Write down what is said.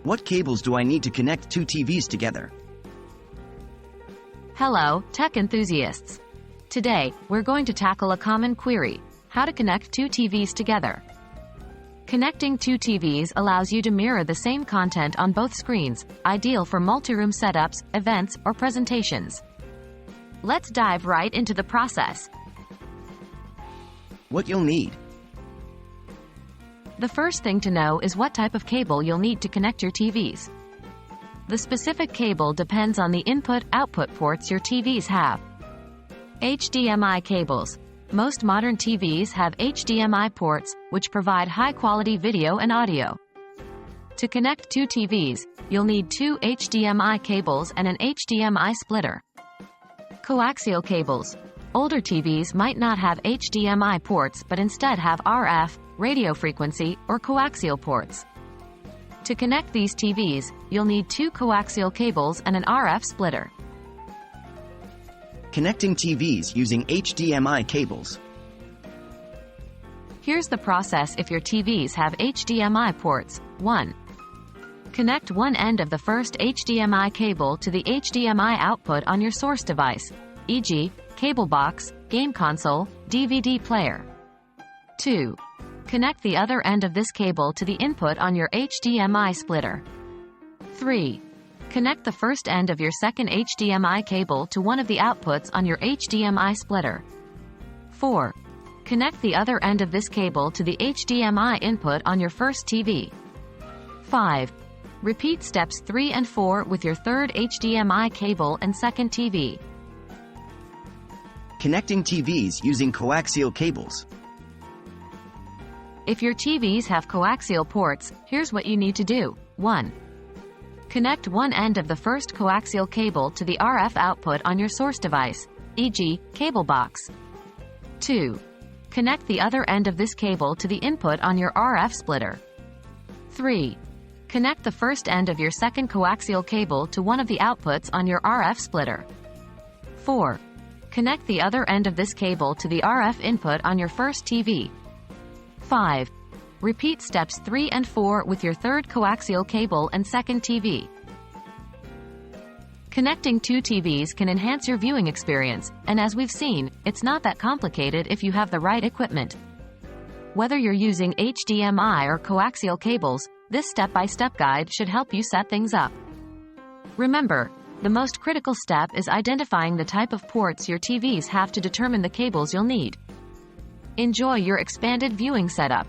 What cables do I need to connect two TVs together? Hello, tech enthusiasts. Today, we're going to tackle a common query: how to connect two TVs together. Connecting two TVs allows you to mirror the same content on both screens, ideal for multi-room setups, events, or presentations. Let's dive right into the process. What you'll need. The first thing to know is what type of cable you'll need to connect your TVs. The specific cable depends on the input-output ports your TVs have. HDMI cables. Most modern TVs have HDMI ports, which provide high-quality video and audio. To connect two TVs, you'll need two HDMI cables and an HDMI splitter. Coaxial cables. Older TVs might not have HDMI ports but instead have RF, radio frequency, or coaxial ports. To connect these TVs, you'll need two coaxial cables and an RF splitter. Connecting TVs using HDMI cables. Here's the process if your TVs have HDMI ports. 1. Connect one end of the first HDMI cable to the HDMI output on your source device, e.g., cable box, game console, DVD player. 2. Connect the other end of this cable to the input on your HDMI splitter. 3. Connect the first end of your second HDMI cable to one of the outputs on your HDMI splitter. 4. Connect the other end of this cable to the HDMI input on your first TV. 5. Repeat steps 3 and 4 with your third HDMI cable and second TV. Connecting TVs using coaxial cables. If your TVs have coaxial ports, here's what you need to do. 1. Connect one end of the first coaxial cable to the RF output on your source device, e.g., cable box. 2. Connect the other end of this cable to the input on your RF splitter. 3. Connect the first end of your second coaxial cable to one of the outputs on your RF splitter. 4. Connect the other end of this cable to the RF input on your first TV. 5. Repeat steps 3 and 4 with your third coaxial cable and second TV. Connecting two TVs can enhance your viewing experience, and as we've seen, it's not that complicated if you have the right equipment. Whether you're using HDMI or coaxial cables, this step-by-step guide should help you set things up. Remember, the most critical step is identifying the type of ports your TVs have to determine the cables you'll need. Enjoy your expanded viewing setup.